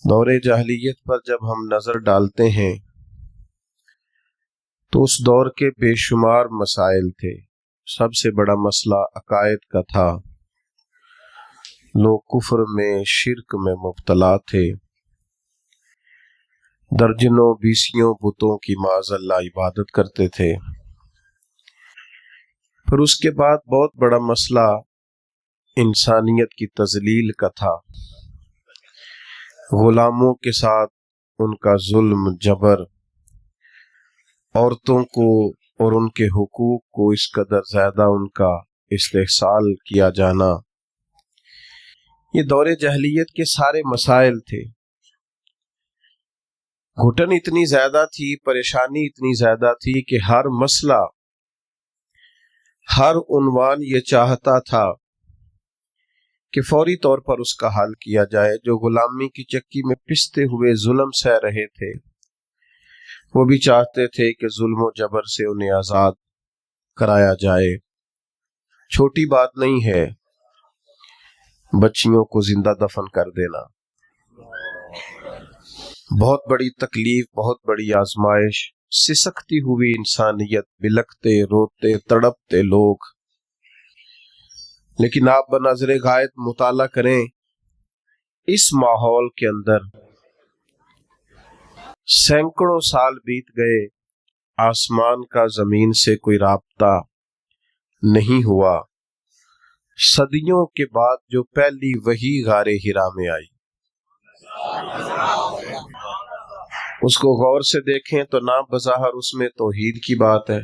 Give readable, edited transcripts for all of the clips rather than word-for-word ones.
دور جاہلیت پر جب ہم نظر ڈالتے ہیں تو اس دور کے بے شمار مسائل تھے۔ سب سے بڑا مسئلہ عقائد کا تھا۔ لوگ کفر میں، شرک میں مبتلا تھے۔ درجنوں بیسیوں بتوں کی معاذ اللہ عبادت کرتے تھے۔ پھر اس کے بعد بہت بڑا مسئلہ انسانیت کی تذلیل کا تھا۔ غلاموں کے ساتھ ان کا ظلم، جبر، عورتوں کو اور ان کے حقوق کو اس قدر زیادہ ان کا استحصال کیا جانا، یہ دور جاہلیت کے سارے مسائل تھے۔ گھٹن اتنی زیادہ تھی، پریشانی اتنی زیادہ تھی کہ ہر مسئلہ، ہر عنوان یہ چاہتا تھا کہ فوری طور پر اس کا حل کیا جائے۔ جو غلامی کی چکی میں پستے ہوئے ظلم سہ رہے تھے، وہ بھی چاہتے تھے کہ ظلم و جبر سے انہیں آزاد کرایا جائے۔ چھوٹی بات نہیں ہے بچیوں کو زندہ دفن کر دینا، بہت بڑی تکلیف، بہت بڑی آزمائش۔ سسکتی ہوئی انسانیت، بلکتے، روتے، تڑپتے لوگ۔ لیکن آپ بنظر غائب مطالعہ کریں، اس ماحول کے اندر سینکڑوں سال بیت گئے، آسمان کا زمین سے کوئی رابطہ نہیں ہوا۔ صدیوں کے بعد جو پہلی وحی غار ہرا میں آئی، اس کو غور سے دیکھیں تو نہ بظاہر اس میں توحید کی بات ہے،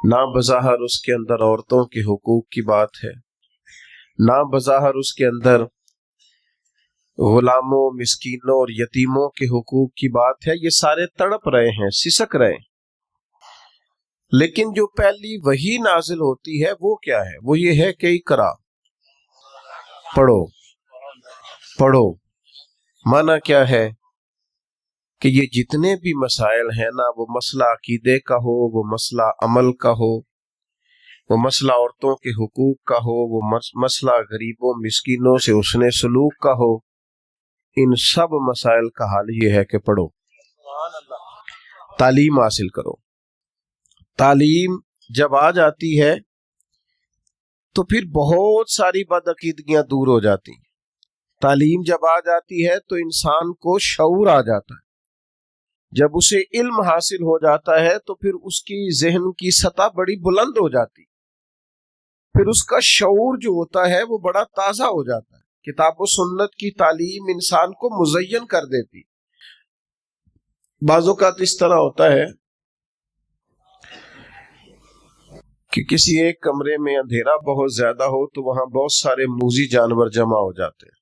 نہ بظاہر اس کے اندر عورتوں کے حقوق کی بات ہے، نہ بظاہر اس کے اندر غلاموں، مسکینوں اور یتیموں کے حقوق کی بات ہے۔ یہ سارے تڑپ رہے ہیں، سسک رہے ہیں۔ لیکن جو پہلی وحی نازل ہوتی ہے وہ کیا ہے؟ وہ یہ ہے کہ اقرا، پڑھو پڑھو۔ معنی کیا ہے کہ یہ جتنے بھی مسائل ہیں نا، وہ مسئلہ عقیدے کا ہو، وہ مسئلہ عمل کا ہو، وہ مسئلہ عورتوں کے حقوق کا ہو، وہ مسئلہ غریبوں مسکینوں سے حسن سلوک کا ہو، ان سب مسائل کا حل یہ ہے کہ پڑھو، تعلیم حاصل کرو۔ تعلیم جب آ جاتی ہے تو پھر بہت ساری بدعقیدگیاں دور ہو جاتی ہیں۔ تعلیم جب آ جاتی ہے تو انسان کو شعور آ جاتا ہے۔ جب اسے علم حاصل ہو جاتا ہے تو پھر اس کی ذہن کی سطح بڑی بلند ہو جاتی، پھر اس کا شعور جو ہوتا ہے وہ بڑا تازہ ہو جاتا ہے۔ کتاب و سنت کی تعلیم انسان کو مزین کر دیتی۔ بعض اوقات اس طرح ہوتا ہے کہ کسی ایک کمرے میں اندھیرا بہت زیادہ ہو تو وہاں بہت سارے موذی جانور جمع ہو جاتے ہیں،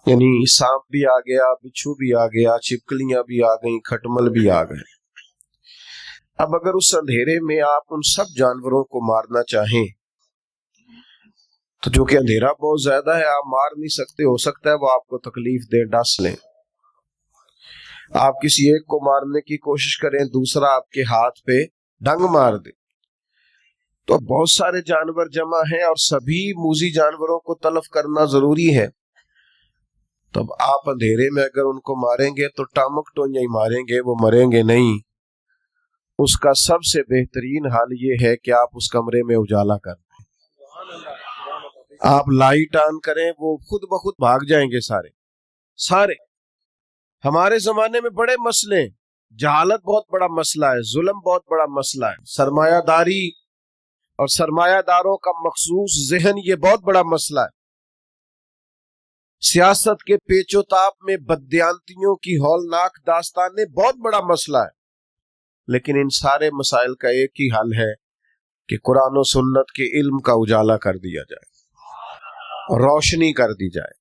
یعنی سانپ بھی آ گیا، بچھو بھی آ گیا، چھپکلیاں بھی آ گئیں، کھٹمل بھی آ گئے۔ اب اگر اس اندھیرے میں آپ ان سب جانوروں کو مارنا چاہیں تو جو کہ اندھیرا بہت زیادہ ہے، آپ مار نہیں سکتے، ہو سکتا ہے وہ آپ کو تکلیف دے، ڈس لیں۔ آپ کسی ایک کو مارنے کی کوشش کریں، دوسرا آپ کے ہاتھ پہ ڈنگ مار دے، تو بہت سارے جانور جمع ہیں اور سبھی موذی جانوروں کو تلف کرنا ضروری ہے۔ تب آپ اندھیرے میں اگر ان کو ماریں گے تو ٹامک ٹوئیاں ہی ماریں گے، وہ مریں گے نہیں۔ اس کا سب سے بہترین حل یہ ہے کہ آپ اس کمرے میں اجالا کر دیں، آپ لائٹ آن کریں، وہ خود بخود بھاگ جائیں گے سارے۔ ہمارے زمانے میں بڑے مسئلے، جہالت بہت بڑا مسئلہ ہے، ظلم بہت بڑا مسئلہ ہے، سرمایہ داری اور سرمایہ داروں کا مخصوص ذہن یہ بہت بڑا مسئلہ ہے، سیاست کے پیچ و تاب میں بددیانتیوں کی ہولناک داستانیں بہت بڑا مسئلہ ہے۔ لیکن ان سارے مسائل کا ایک ہی حل ہے کہ قرآن و سنت کے علم کا اجالا کر دیا جائے، روشنی کر دی جائے،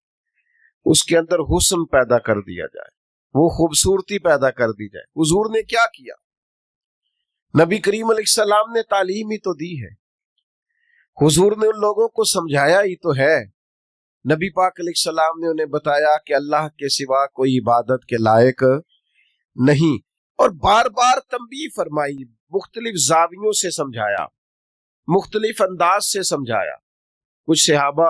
اس کے اندر حسن پیدا کر دیا جائے، وہ خوبصورتی پیدا کر دی جائے۔ حضور نے کیا کیا؟ نبی کریم علیہ السلام نے تعلیم ہی تو دی ہے، حضور نے ان لوگوں کو سمجھایا ہی تو ہے۔ نبی پاک علیہ السلام نے انہیں بتایا کہ اللہ کے سوا کوئی عبادت کے لائق نہیں، اور بار بار تنبیہ فرمائی، مختلف زاویوں سے سمجھایا، مختلف انداز سے سمجھایا۔ کچھ صحابہ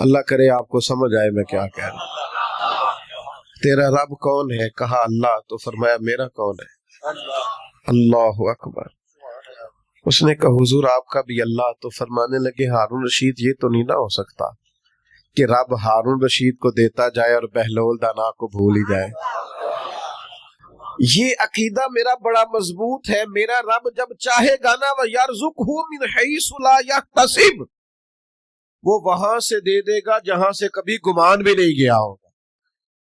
اللہ کرے آپ کو سمجھ آئے میں کیا کہہ رہا ہوں۔ تیرا رب کون ہے؟ کہا اللہ، تو فرمایا میرا کون ہے؟ اللہ اکبر۔ اس نے کہا حضور آپ کا بھی اللہ؟ تو فرمانے لگے ہارون رشید یہ تو نہیں نہ ہو سکتا کہ رب ہارون رشید کو دیتا جائے اور بہلول دانا کو بھول ہی جائے۔ یہ عقیدہ میرا بڑا مضبوط ہے، میرا رب جب چاہے گا نا وَيَرْزُقْهُ مِنْ حَيْثُ لَا يَحْتَسِبُ، وہ وہاں سے دے دے گا جہاں سے کبھی گمان بھی نہیں گیا ہوگا،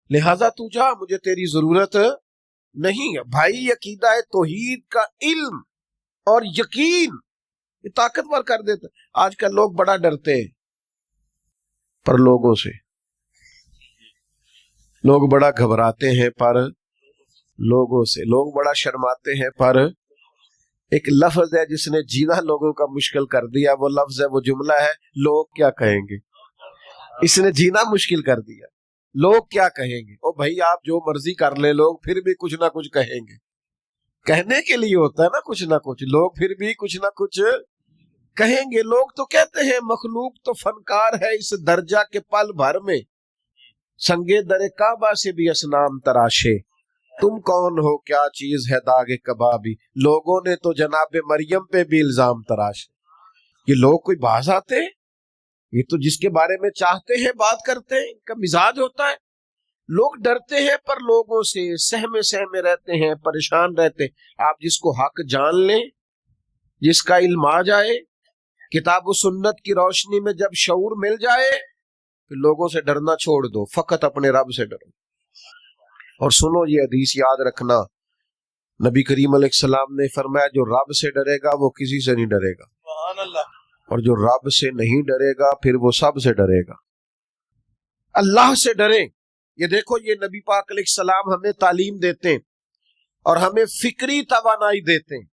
لہذا تو جا، مجھے تیری ضرورت نہیں ہے۔ بھائی عقیدہ توحید کا علم اور یقین یہ طاقتور کر دیتا۔ آج کل لوگ بڑا ڈرتے ہیں پر لوگوں سے، لوگ بڑا گھبراتے ہیں پر لوگوں سے، لوگ بڑا شرماتے ہیں پر ایک لفظ ہے جس نے جینا لوگوں کا مشکل کر دیا، وہ لفظ ہے، وہ جملہ ہے، لوگ کیا کہیں گے۔ اس نے جینا مشکل کر دیا، لوگ کیا کہیں گے۔ او بھائی آپ جو مرضی کر لیں، لوگ پھر بھی کچھ نہ کچھ کہیں گے۔ کہنے کے لیے ہوتا ہے نا کچھ نہ کچھ، لوگ پھر بھی کچھ نہ کچھ کہیں گے۔ لوگ تو کہتے ہیں مخلوق تو فنکار ہے اس درجہ کے پل بھر میں، سنگے در کعبہ سے بھی اصنام تراشے، تم کون ہو کیا چیز ہے داغ کبابی، لوگوں نے تو جناب مریم پہ بھی الزام تراشے۔ یہ لوگ کوئی باز آتے ہیں؟ یہ تو جس کے بارے میں چاہتے ہیں بات کرتے ہیں، ان کا مزاج ہوتا ہے۔ لوگ ڈرتے ہیں پر لوگوں سے، سہمے رہتے ہیں، پریشان رہتے ہیں۔ آپ جس کو حق جان لیں، جس کا علم آ جائے، کتاب و سنت کی روشنی میں جب شعور مل جائے، پھر لوگوں سے ڈرنا چھوڑ دو، فقط اپنے رب سے ڈرو۔ اور سنو یہ حدیث یاد رکھنا، نبی کریم علیہ السلام نے فرمایا جو رب سے ڈرے گا وہ کسی سے نہیں ڈرے گا، سبحان اللہ، اور جو رب سے نہیں ڈرے گا پھر وہ سب سے ڈرے گا۔ اللہ سے ڈریں۔ یہ دیکھو یہ نبی پاک علیہ السلام ہمیں تعلیم دیتے ہیں اور ہمیں فکری توانائی دیتے ہیں،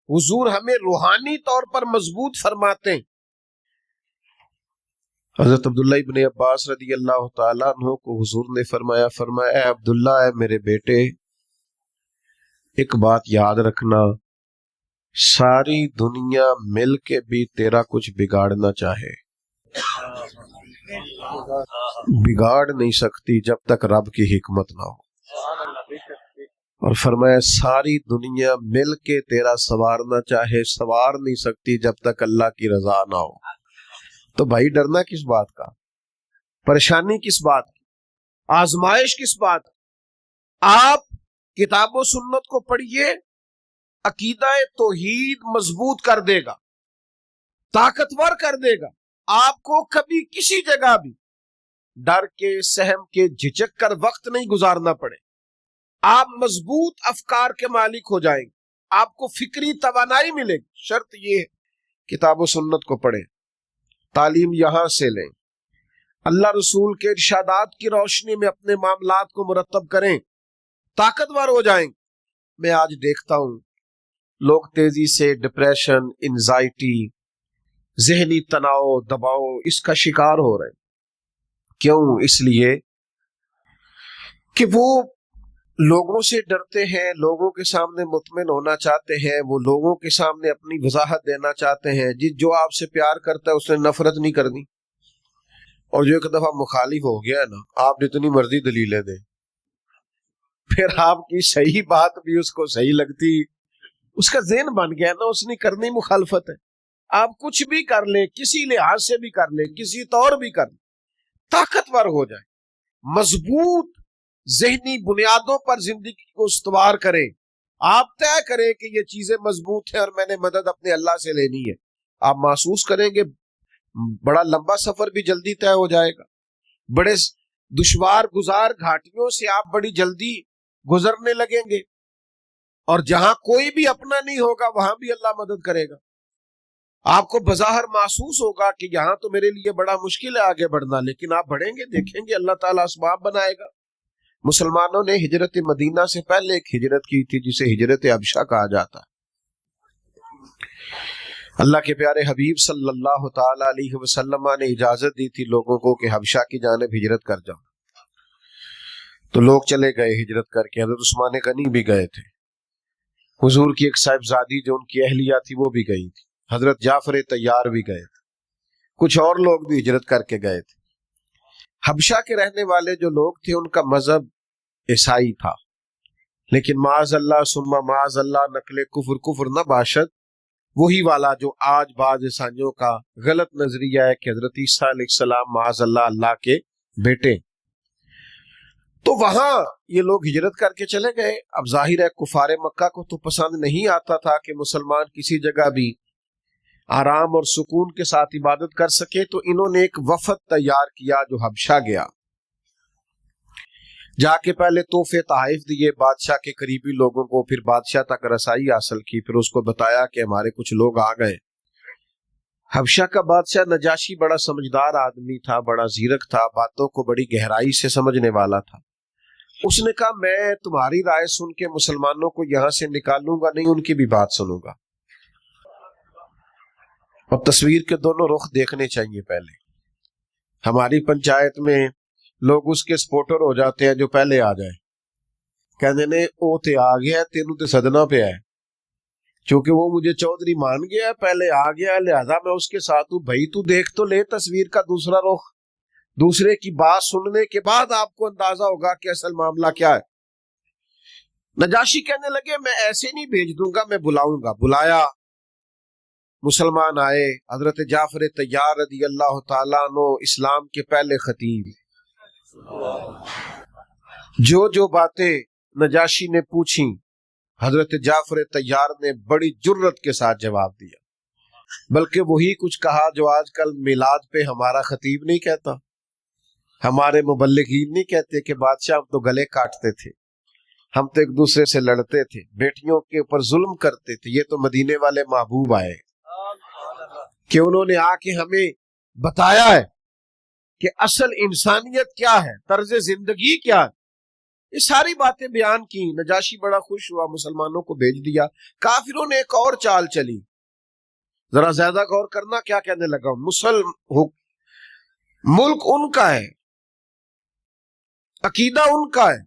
حضور ہمیں روحانی طور پر مضبوط فرماتے ہیں۔ حضرت عبداللہ ابن عباس رضی اللہ تعالیٰ عنہ کو حضور نے فرمایا اے عبداللہ، اے میرے بیٹے، ایک بات یاد رکھنا، ساری دنیا مل کے بھی تیرا کچھ بگاڑنا چاہے، بگاڑ نہیں سکتی جب تک رب کی حکمت نہ ہو۔ اور فرمایا ساری دنیا مل کے تیرا سنوارنا چاہے، سنوار نہیں سکتی جب تک اللہ کی رضا نہ ہو۔ تو بھائی ڈرنا کس بات کا؟ پریشانی کس بات کی؟ آزمائش کس بات کی؟ آپ کتاب و سنت کو پڑھیے، عقیدہ توحید مضبوط کر دے گا، طاقتور کر دے گا۔ آپ کو کبھی کسی جگہ بھی ڈر کے، سہم کے، جھجک کر وقت نہیں گزارنا پڑے۔ آپ مضبوط افکار کے مالک ہو جائیں گے، آپ کو فکری توانائی ملے گی۔ شرط یہ ہے کتاب و سنت کو پڑھیں، تعلیم یہاں سے لیں، اللہ رسول کے ارشادات کی روشنی میں اپنے معاملات کو مرتب کریں، طاقتور ہو جائیں۔ میں آج دیکھتا ہوں لوگ تیزی سے ڈپریشن، انزائٹی، ذہنی تناؤ، دباؤ اس کا شکار ہو رہے ہیں۔ کیوں؟ اس لیے کہ وہ لوگوں سے ڈرتے ہیں، لوگوں کے سامنے مطمئن ہونا چاہتے ہیں، وہ لوگوں کے سامنے اپنی وضاحت دینا چاہتے ہیں۔ جو آپ سے پیار کرتا ہے اس نے نفرت نہیں کرنی، اور جو ایک دفعہ مخالف ہو گیا ہے نا، آپ جتنی مرضی دلیلیں دیں، پھر آپ کی صحیح بات بھی اس کو صحیح لگتی، اس کا ذہن بن گیا نا، اس نے کرنی مخالفت ہے۔ آپ کچھ بھی کر لیں، کسی لحاظ سے بھی کر لیں، کسی طور بھی کر لیں، طاقتور ہو جائیں، مضبوط ذہنی بنیادوں پر زندگی کو استوار کریں۔ آپ طے کریں کہ یہ چیزیں مضبوط ہیں اور میں نے مدد اپنے اللہ سے لینی ہے۔ آپ محسوس کریں گے بڑا لمبا سفر بھی جلدی طے ہو جائے گا، بڑے دشوار گزار گھاٹیوں سے آپ بڑی جلدی گزرنے لگیں گے، اور جہاں کوئی بھی اپنا نہیں ہوگا وہاں بھی اللہ مدد کرے گا۔ آپ کو بظاہر محسوس ہوگا کہ یہاں تو میرے لیے بڑا مشکل ہے آگے بڑھنا، لیکن آپ بڑھیں گے، دیکھیں گے اللہ تعالیٰ اسباب بنائے گا۔ مسلمانوں نے ہجرت مدینہ سے پہلے ایک ہجرت کی تھی جسے ہجرت حبشہ کہا جاتا ہے۔ اللہ کے پیارے حبیب صلی اللہ تعالی علیہ وسلم نے اجازت دی تھی لوگوں کو کہ حبشہ کی جانب ہجرت کر جاؤ، تو لوگ چلے گئے ہجرت کر کے۔ حضرت عثمان غنی بھی گئے تھے، حضور کی ایک صاحبزادی جو ان کی اہلیہ تھی وہ بھی گئی تھی، حضرت جعفر طیار بھی گئے تھے، کچھ اور لوگ بھی ہجرت کر کے گئے تھے۔ حبشہ کے رہنے والے جو لوگ تھے ان کا مذہب عیسائی تھا، لیکن معاذ اللہ ثم معاذ اللہ نقل کفر کفر نہ باشد وہی والا جو آج بعض عیسائیوں کا غلط نظریہ ہے کہ حضرت عیسیٰ علیہ السلام معاذ اللہ اللہ کے بیٹے۔ تو وہاں یہ لوگ ہجرت کر کے چلے گئے۔ اب ظاہر ہے کفار مکہ کو تو پسند نہیں آتا تھا کہ مسلمان کسی جگہ بھی آرام اور سکون کے ساتھ عبادت کر سکے، تو انہوں نے ایک وفد تیار کیا جو حبشہ گیا، جا کے پہلے تحفے تحائف دیے بادشاہ کے قریبی لوگوں کو، پھر بادشاہ تک رسائی حاصل کی، پھر اس کو بتایا کہ ہمارے کچھ لوگ آ گئے۔ حبشہ کا بادشاہ نجاشی بڑا سمجھدار آدمی تھا، بڑا زیرک تھا، باتوں کو بڑی گہرائی سے سمجھنے والا تھا۔ اس نے کہا میں تمہاری رائے سن کے مسلمانوں کو یہاں سے نکالوں گا نہیں، ان کی بھی بات سنوں گا۔ اب تصویر کے دونوں رخ دیکھنے چاہیے۔ پہلے ہماری پنچایت میں لوگ اس کے سپورٹر ہو جاتے ہیں جو پہلے آ جائے، کہنے نے او تے آ گیا تینوں تے صدنا پہ ہے، کیونکہ وہ مجھے چودھری مان گیا، پہلے آ گیا، لہذا میں اس کے ساتھ ہوں۔ بھائی تو دیکھ تو لے تصویر کا دوسرا رخ، دوسرے کی بات سننے کے بعد آپ کو اندازہ ہوگا کہ اصل معاملہ کیا ہے۔ نجاشی کہنے لگے میں ایسے نہیں بھیج دوں گا، میں بلاؤں گا۔ بلایا، مسلمان آئے، حضرت جعفر طیار رضی اللہ تعالیٰ عنہ اسلام کے پہلے خطیب، جو باتیں نجاشی نے پوچھی حضرت جعفر طیار نے بڑی جرت کے ساتھ جواب دیا، بلکہ وہی کچھ کہا جو آج کل میلاد پہ ہمارا خطیب نہیں کہتا، ہمارے مبلغین نہیں کہتے کہ بادشاہ ہم تو گلے کاٹتے تھے، ہم تو ایک دوسرے سے لڑتے تھے، بیٹیوں کے اوپر ظلم کرتے تھے۔ یہ تو مدینے والے محبوب آئے کہ انہوں نے آ کے ہمیں بتایا ہے کہ اصل انسانیت کیا ہے، طرز زندگی کیا ہے، یہ ساری باتیں بیان کی۔ نجاشی بڑا خوش ہوا، مسلمانوں کو بھیج دیا۔ کافروں نے ایک اور چال چلی، ذرا زیادہ غور کرنا کیا کہنے لگا ہوں۔ ملک ان کا ہے، عقیدہ ان کا ہے۔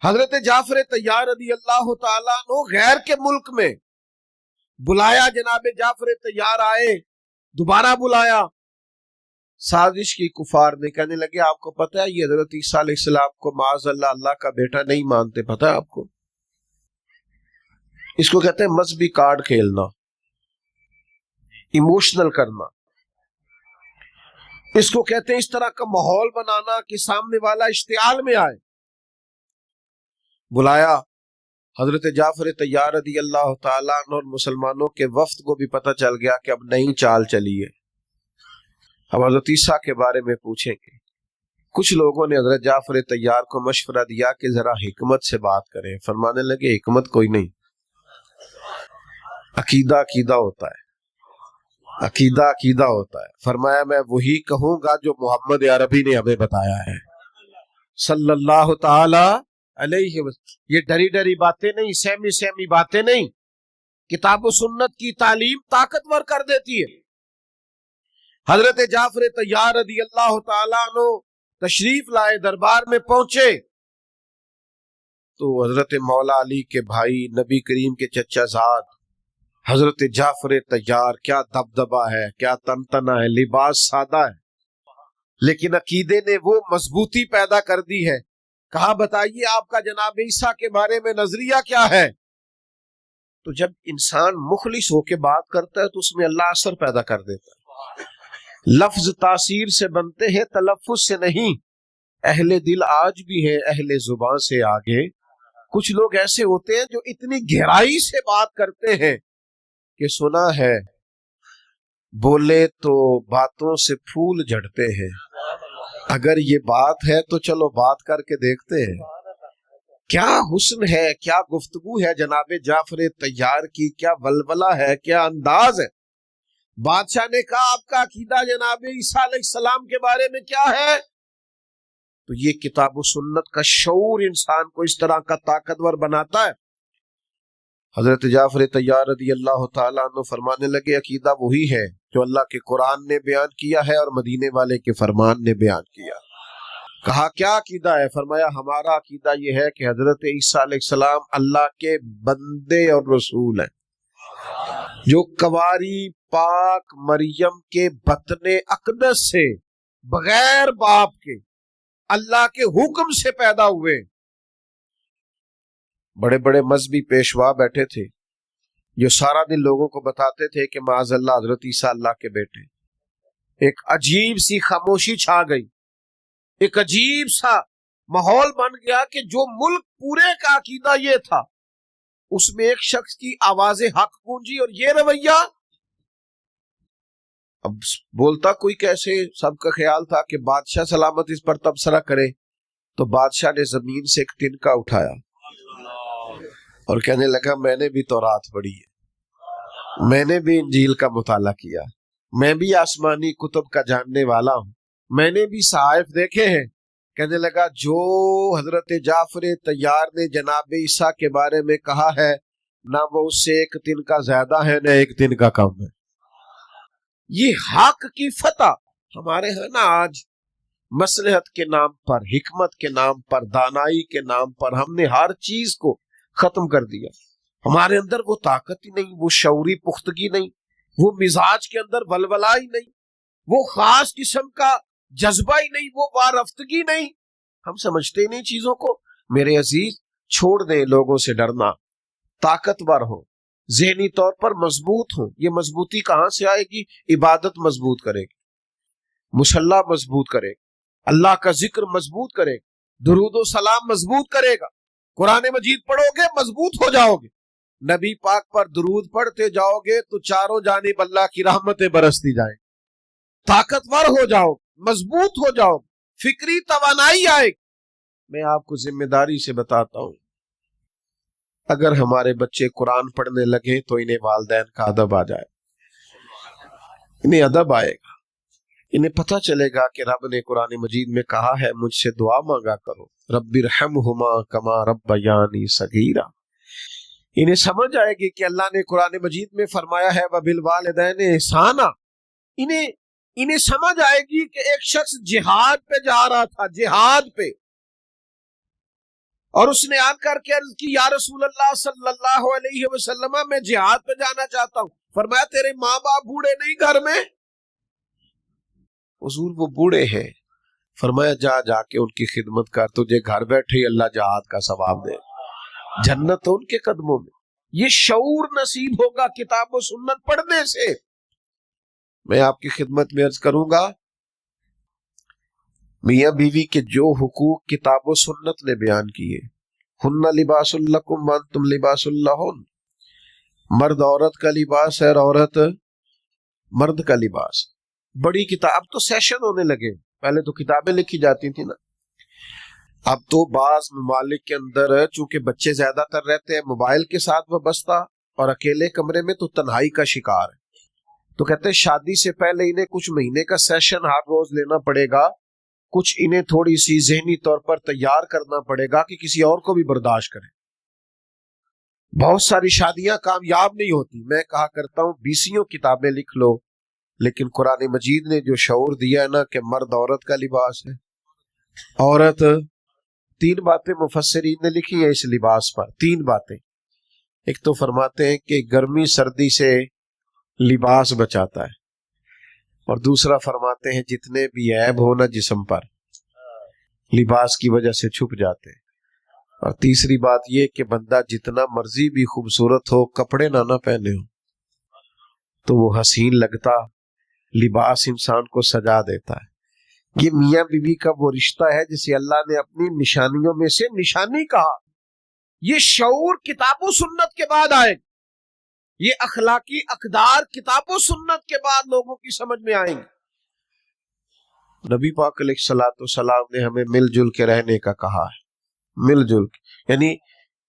حضرت جعفر طیار رضی اللہ تعالیٰ عنہ غیر کے ملک میں بلایا، جناب جعفر طیار آئے، دوبارہ بلایا۔ سازش کی کفار نے، کہنے لگے آپ کو پتہ ہے یہ حضرت عیسیٰ علیہ السلام کو معاذ اللہ اللہ کا بیٹا نہیں مانتے، پتہ ہے آپ کو؟ اس کو کہتے ہیں مذہبی کارڈ کھیلنا، ایموشنل کرنا، اس کو کہتے ہیں اس طرح کا ماحول بنانا کہ سامنے والا اشتعال میں آئے۔ بلایا حضرت جعفر طیار رضی اللہ تعالیٰ عنہ اور مسلمانوں کے وفد کو بھی پتہ چل گیا کہ اب نئی چال چلی ہے، اب حضرت عیسیٰ کے بارے میں پوچھیں گے۔ کچھ لوگوں نے حضرت جعفر طیار کو مشورہ دیا کہ ذرا حکمت سے بات کریں۔ فرمانے لگے حکمت کوئی نہیں، عقیدہ عقیدہ ہوتا ہے، عقیدہ عقیدہ ہوتا ہے۔ فرمایا میں وہی کہوں گا جو محمد عربی نے ہمیں بتایا ہے صلی اللہ تعالی علیہ وسلم۔ یہ ڈری ڈری باتیں نہیں، سہمی سہمی باتیں نہیں، کتاب و سنت کی تعلیم طاقتور کر دیتی ہے۔ حضرت جعفر طیار رضی اللہ تعالیٰ عنہ تشریف لائے، دربار میں پہنچے تو حضرت مولا علی کے بھائی، نبی کریم کے چچا زاد حضرت جعفر طیار، کیا دبدبا ہے، کیا تنتنا ہے، لباس سادہ ہے، لیکن عقیدے نے وہ مضبوطی پیدا کر دی ہے۔ کہا بتائیے آپ کا جناب عیسیٰ کے بارے میں نظریہ کیا ہے؟ تو جب انسان مخلص ہو کے بات کرتا ہے تو اس میں اللہ اثر پیدا کر دیتا ہے۔ لفظ تاثیر سے بنتے ہیں، تلفظ سے نہیں۔ اہل دل آج بھی ہیں اہل زبان سے آگے۔ کچھ لوگ ایسے ہوتے ہیں جو اتنی گہرائی سے بات کرتے ہیں کہ سنا ہے بولے تو باتوں سے پھول جھڑتے ہیں، اگر یہ بات ہے تو چلو بات کر کے دیکھتے ہیں۔ کیا حسن ہے، کیا گفتگو ہے جناب جعفر طیار کی، کیا ولولہ ہے، کیا انداز ہے۔ بادشاہ نے کہا آپ کا عقیدہ جناب عیسیٰ علیہ السلام کے بارے میں کیا ہے؟ تو یہ کتاب و سنت کا شعور انسان کو اس طرح کا طاقتور بناتا ہے۔ حضرت جعفر طیار رضی اللہ تعالیٰ عنہ فرمانے لگے عقیدہ وہی ہے جو اللہ کے قرآن نے بیان کیا ہے اور مدینے والے کے فرمان نے بیان کیا۔ کہا کیا عقیدہ ہے؟ فرمایا ہمارا عقیدہ یہ ہے کہ حضرت عیسیٰ علیہ السلام اللہ کے بندے اور رسول ہیں، جو کواری پاک مریم کے بطن اقدس سے بغیر باپ کے اللہ کے حکم سے پیدا ہوئے. بڑے بڑے مذہبی پیشوا بیٹھے تھے جو سارا دن لوگوں کو بتاتے تھے کہ معاذ اللہ حضرت عیسیٰ اللہ کے بیٹے. ایک عجیب سی خاموشی چھا گئی, ایک عجیب سا ماحول بن گیا کہ جو ملک پورے کا عقیدہ یہ تھا, اس میں ایک شخص کی آواز حق گونجی اور یہ رویہ. اب بولتا کوئی کیسے؟ سب کا خیال تھا کہ بادشاہ سلامت اس پر تبصرہ کرے, تو بادشاہ نے زمین سے ایک تنکا اٹھایا اور کہنے لگا میں نے بھی تورات پڑھی ہے, میں نے بھی انجیل کا مطالعہ کیا, میں بھی آسمانی کتب کا جاننے والا ہوں, میں نے بھی صحائف دیکھے ہیں. کہنے لگا جو حضرت جعفر طیار نے جناب عیسیٰ کے بارے میں کہا ہے, نہ وہ اس سے ایک تنکا زیادہ ہے نہ ایک تنکا کم ہے. یہ حق کی فتح ہمارے ہاں نا آج مصلحت کے نام پر, حکمت کے نام پر, دانائی کے نام پر ہم نے ہر چیز کو ختم کر دیا. ہمارے اندر وہ طاقت ہی نہیں, وہ شعوری پختگی نہیں, وہ مزاج کے اندر ولولہ ہی نہیں, وہ خاص قسم کا جذبہ ہی نہیں, وہ وارفتگی نہیں. ہم سمجھتے نہیں چیزوں کو. میرے عزیز, چھوڑ دیں لوگوں سے ڈرنا, طاقتور ہو, ذہنی طور پر مضبوط ہو. یہ مضبوطی کہاں سے آئے گی؟ عبادت مضبوط کرے گی, مصلی مضبوط کرے گا, اللہ کا ذکر مضبوط کرے گا, درود و سلام مضبوط کرے گا, قرآن مجید پڑھو گے مضبوط ہو جاؤ گے, نبی پاک پر درود پڑھتے جاؤ گے تو چاروں جانب اللہ کی رحمتیں برستی جائیں, طاقتور ہو جاؤ, مضبوط ہو جاؤ, فکری توانائی آئے. میں آپ کو ذمہ داری سے بتاتا ہوں, اگر ہمارے بچے قرآن پڑھنے لگے تو انہیں والدین کا ادب آ جائے, انہیں ادب آئے گا, انہیں پتہ چلے گا کہ رب نے قرآن مجید میں کہا ہے مجھ سے دعا مانگا کرو, رب ارحمہما کما ربیانی صغیرا. انہیں سمجھ آئے گی کہ اللہ نے قرآن مجید میں فرمایا ہے وبالوالدین احسانا. انہیں سمجھ آئے گی کہ ایک شخص جہاد پہ جا رہا تھا, جہاد پہ, اور اس نے آ کر کے عرض کی یا رسول اللہ صلی اللہ علیہ وسلم میں جہاد پہ جانا چاہتا ہوں. فرمایا تیرے ماں باپ بوڑھے نہیں گھر میں؟ حضور وہ بوڑھے ہیں. فرمایا جا کے ان کی خدمت کر, تجھے گھر بیٹھے اللہ جہاد کا ثواب دے, جنت تو ان کے قدموں میں. یہ شعور نصیب ہوگا کتاب و سنت پڑھنے سے. میں آپ کی خدمت میں عرض کروں گا, میاں بیوی کے جو حقوق کتاب و سنت نے بیان کیے, ہن لباس لکم وانتم لباس لہن, مرد عورت کا لباس ہے اور عورت مرد کا لباس. بڑی کتاب تو سیشن ہونے لگے, پہلے تو کتابیں لکھی جاتی تھی نا, اب تو بعض ممالک کے اندر چونکہ بچے زیادہ تر رہتے ہیں موبائل کے ساتھ وابستہ اور اکیلے کمرے میں, تو تنہائی کا شکار ہے. تو کہتے ہیں شادی سے پہلے انہیں کچھ مہینے کا سیشن ہر روز لینا پڑے گا, کچھ انہیں تھوڑی سی ذہنی طور پر تیار کرنا پڑے گا کہ کسی اور کو بھی برداشت کریں. بہت ساری شادیاں کامیاب نہیں ہوتی. میں کہا کرتا ہوں 20 کتابیں لکھ لو, لیکن قرآن مجید نے جو شعور دیا ہے نا کہ مرد عورت کا لباس ہے, عورت, 3 باتیں مفسرین نے لکھی ہیں اس لباس پر, 3 باتیں. ایک تو فرماتے ہیں کہ گرمی سردی سے لباس بچاتا ہے, اور دوسرا فرماتے ہیں جتنے بھی عیب ہو نا جسم پر لباس کی وجہ سے چھپ جاتے ہیں, اور تیسری بات یہ کہ بندہ جتنا مرضی بھی خوبصورت ہو, کپڑے نہ پہنے ہو تو وہ حسین لگتا, لباس انسان کو سجا دیتا ہے. یہ میاں بیوی کا وہ رشتہ ہے جسے اللہ نے اپنی نشانیوں میں سے نشانی کہا. یہ شعور کتاب و سنت کے بعد آئے, یہ اخلاقی اقدار کتاب و سنت کے بعد لوگوں کی سمجھ میں آئیں گے. نبی پاک علیہ الصلوۃ والسلام نے ہمیں مل جل کے رہنے کا کہا ہے, مل جل کے, یعنی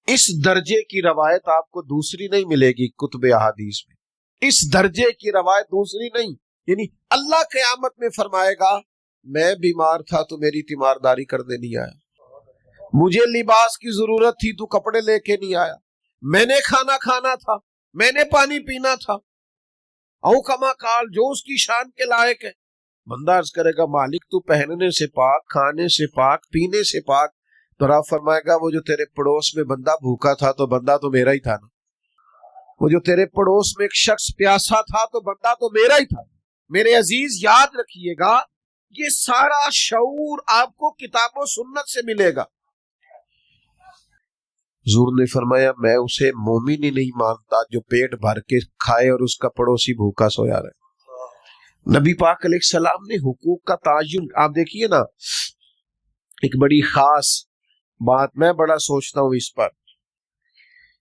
اس درجے کی روایت آپ کو دوسری نہیں ملے گی کتب احادیث میں, اس درجے کی روایت دوسری نہیں. یعنی اللہ قیامت میں فرمائے گا میں بیمار تھا تو میری تیمارداری کرنے نہیں آیا, مجھے لباس کی ضرورت تھی تو کپڑے لے کے نہیں آیا, میں نے کھانا کھانا تھا, میں نے پانی پینا تھا, او کما قال, جو اس کی شان کے لائق ہے. بندہ عرض کرے گا مالک تو پہننے سے پاک, کھانے سے پاک, پینے سے پاک. تو رب فرمائے گا وہ جو تیرے پڑوس میں بندہ بھوکا تھا تو بندہ تو میرا ہی تھا نا, وہ جو تیرے پڑوس میں ایک شخص پیاسا تھا تو بندہ تو میرا ہی تھا. میرے عزیز یاد رکھیے گا یہ سارا شعور آپ کو کتاب و سنت سے ملے گا۔ حضور نے فرمایا میں اسے مومن ہی نہیں مانتا جو پیٹ بھر کے کھائے اور اس کا پڑوسی بھوکا سویا رہے۔ نبی پاک علیہ السلام نے حقوق کا تعین، آپ دیکھیے نا، ایک بڑی خاص بات میں بڑا سوچتا ہوں اس پر۔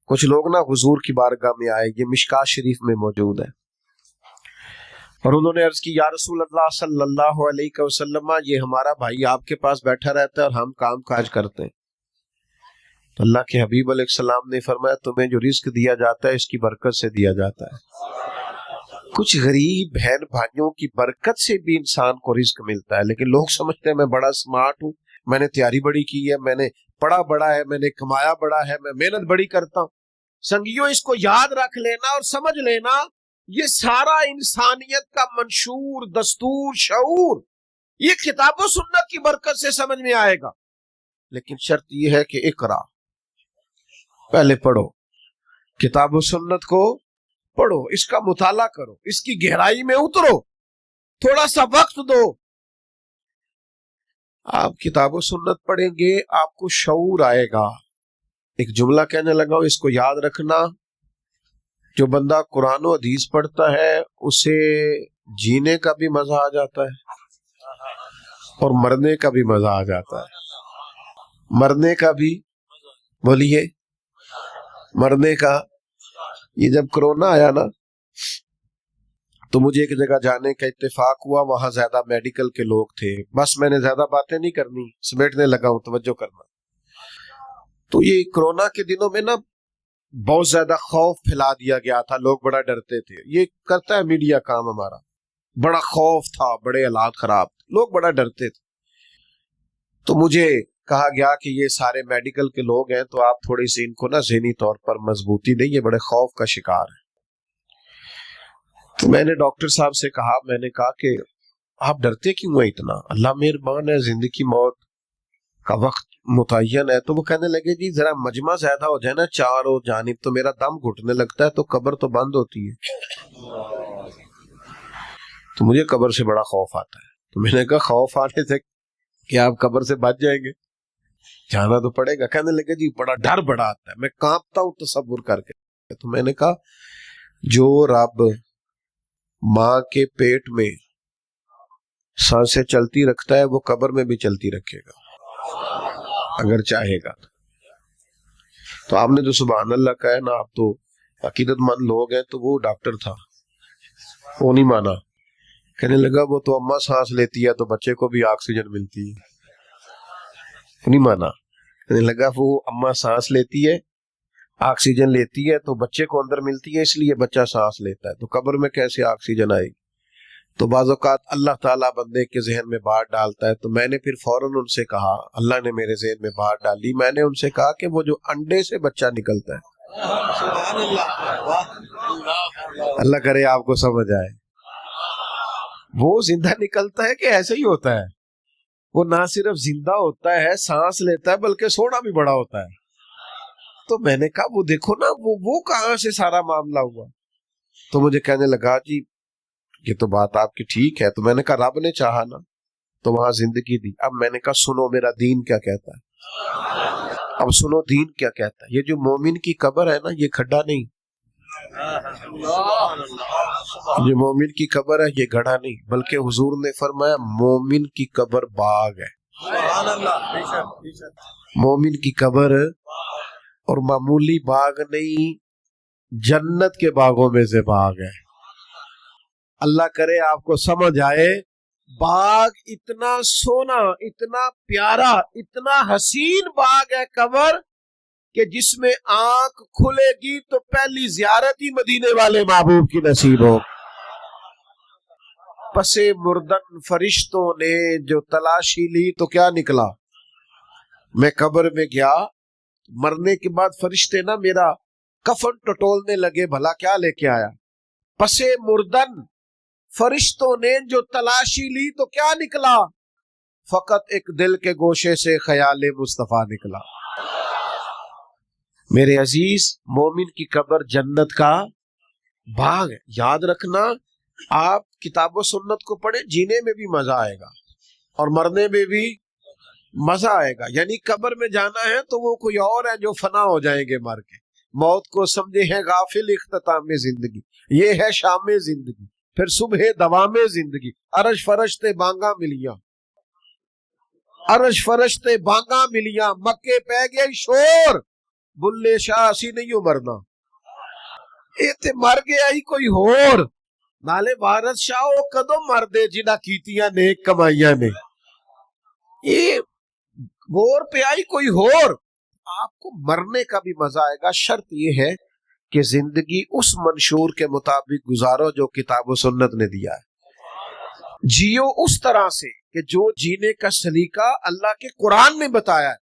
کچھ لوگ نا حضور کی بارگاہ میں آئے، یہ مشکات شریف میں موجود ہے، اور انہوں نے عرض کی یا رسول اللہ صلی اللہ علیہ وسلم، یہ ہمارا بھائی آپ کے پاس بیٹھا رہتا ہے اور ہم کام کاج کرتے ہیں۔ تو اللہ کے حبیب علیہ السلام نے فرمایا تمہیں جو رزق دیا جاتا ہے اس کی برکت سے دیا جاتا ہے۔ کچھ غریب بہن بھائیوں کی برکت سے بھی انسان کو رزق ملتا ہے، لیکن لوگ سمجھتے ہیں میں بڑا سمارٹ ہوں، میں نے تیاری بڑی کی ہے، میں نے پڑھا بڑا ہے، میں نے کمایا بڑا ہے، میں محنت بڑی کرتا ہوں۔ سنگیوں اس کو یاد رکھ لینا اور سمجھ لینا، یہ سارا انسانیت کا منشور، دستور، شعور یہ کتاب و سنت کی برکت سے سمجھ میں آئے گا، لیکن شرط یہ ہے کہ اقرا، پہلے پڑھو، کتاب و سنت کو پڑھو، اس کا مطالعہ کرو، اس کی گہرائی میں اترو، تھوڑا سا وقت دو۔ آپ کتاب و سنت پڑھیں گے آپ کو شعور آئے گا۔ ایک جملہ کہنے لگا ہوں، اس کو یاد رکھنا، جو بندہ قرآن و حدیث پڑھتا ہے اسے جینے کا بھی مزہ آ جاتا ہے اور مرنے کا بھی مزہ آ جاتا ہے۔ مرنے کا بھی، بولیے، مرنے کا۔ یہ جب کرونا آیا نا تو مجھے ایک جگہ جانے کا اتفاق ہوا، وہاں زیادہ میڈیکل کے لوگ تھے، بس میں نے زیادہ باتیں نہیں کرنی، سمیٹنے لگا ہوں، توجہ کرنا۔ تو یہ کرونا کے دنوں میں نا بہت زیادہ خوف پھیلا دیا گیا تھا، لوگ بڑا ڈرتے تھے، یہ کرتا ہے میڈیا کام ہمارا، بڑا خوف تھا، بڑے حالات خراب، لوگ بڑا ڈرتے تھے۔ تو مجھے کہا گیا کہ یہ سارے میڈیکل کے لوگ ہیں تو آپ تھوڑی سی ان کو نا ذہنی طور پر مضبوطی دیں، یہ بڑے خوف کا شکار ہے۔ تو میں نے ڈاکٹر صاحب سے کہا، میں نے کہا کہ آپ ڈرتے کیوں ہیں اتنا؟ اللہ مہربان ہے، زندگی موت کا وقت متعین ہے۔ تو وہ کہنے لگے جی ذرا مجمع زیادہ ہو جائے نا چاروں جانب تو میرا دم گھٹنے لگتا ہے، تو قبر تو بند ہوتی ہے، تو مجھے قبر سے بڑا خوف آتا ہے۔ تو میں نے کہا خوف آنے سے کہ آپ قبر سے بچ جائیں گے، جانا تو پڑے گا۔ کہنے لگے جی بڑا ڈر بڑا آتا ہے، میں کانپتا ہوں تصور کر کے۔ تو میں نے کہا جو رب ماں کے پیٹ میں سانسیں چلتی رکھتا ہے وہ قبر میں بھی چلتی رکھے گا اگر چاہے گا۔ تو آپ نے جو سبحان اللہ کہا ہے نا، آپ تو عقیدت مند لوگ ہیں، تو وہ ڈاکٹر تھا، وہ نہیں مانا، کہنے لگا وہ تو اماں سانس لیتی ہے تو بچے کو بھی آکسیجن ملتی ہے، نہیں مانا۔ کہنے لگا وہ اماں سانس لیتی ہے، آکسیجن لیتی ہے تو بچے کو اندر ملتی ہے، اس لیے بچہ سانس لیتا ہے، تو قبر میں کیسے آکسیجن آئے گی؟ تو بعض اوقات اللہ تعالیٰ بندے کے ذہن میں بات ڈالتا ہے۔ تو میں نے پھر فوراً ان سے کہا، اللہ نے میرے ذہن میں بات ڈالی، میں نے ان سے کہا کہ وہ جو انڈے سے بچہ نکلتا ہے، اللہ کرے آپ کو سمجھ آئے، وہ زندہ نکلتا ہے کہ ایسے ہی ہوتا ہے؟ وہ نہ صرف زندہ ہوتا ہے، سانس لیتا ہے، بلکہ سونا بھی بڑا ہوتا ہے۔ تو میں نے کہا وہ دیکھو نا وہ کہاں سے سارا معاملہ ہوا؟ تو مجھے کہنے لگا جی یہ تو بات آپ کی ٹھیک ہے۔ تو میں نے کہا رب نے چاہا نا تو وہاں زندگی دی۔ اب میں نے کہا سنو میرا دین کیا کہتا ہے، اب سنو دین کیا کہتا ہے۔ یہ جو مومن کی قبر ہے نا، یہ کھڈا نہیں، یہ مومن کی قبر ہے، یہ گڑھا نہیں، بلکہ حضور نے فرمایا مومن کی قبر باغ ہے۔ مومن کی قبر اور معمولی باغ نہیں، جنت کے باغوں میں سے باغ ہے۔ اللہ کرے آپ کو سمجھ آئے، باغ اتنا سونا، اتنا پیارا، اتنا حسین باغ ہے قبر کہ جس میں آنکھ کھلے گی تو پہلی زیارت ہی مدینے والے محبوب کی نصیب ہو۔ پسے مردن فرشتوں نے جو تلاشی لی تو کیا نکلا؟ میں قبر میں گیا، مرنے کے بعد فرشتے نا میرا کفن ٹٹولنے لگے، بھلا کیا لے کے آیا؟ پسے مردن فرشتوں نے جو تلاشی لی تو کیا نکلا؟ فقط ایک دل کے گوشے سے خیال مصطفیٰ نکلا۔ میرے عزیز، مومن کی قبر جنت کا باغ ہے۔ یاد رکھنا، آپ کتاب و سنت کو پڑھیں، جینے میں بھی مزہ آئے گا، اور مرنے میں بھی مزہ آئے گا. یعنی قبر میں جانا ہے تو وہ کوئی اور ہے جو فنا ہو جائیں گے مر کے. موت کو سمجھے ہے غافل اختتام زندگی، یہ ہے شام زندگی، پھر صبح دوام زندگی. عرش فرشتے بانگا ملیاں، عرش فرشتے بانگا ملیاں، مکے پہ گئے شور، بلے شاہ اسی نہیں ہو مرنا، یہ تے مر گیا ہی کوئی ہور. نالے وارث شاہ وہ کدو مر دے جنہ کیتیاں نیک کمائیاں نے، یہ غور پہ آئی کوئی ہور. آپ کو مرنے کا بھی مزہ آئے گا. شرط یہ ہے کہ زندگی اس منشور کے مطابق گزارو جو کتاب و سنت نے دیا ہے. جیو اس طرح سے کہ جو جینے کا سلیقہ اللہ کے قرآن نے بتایا ہے.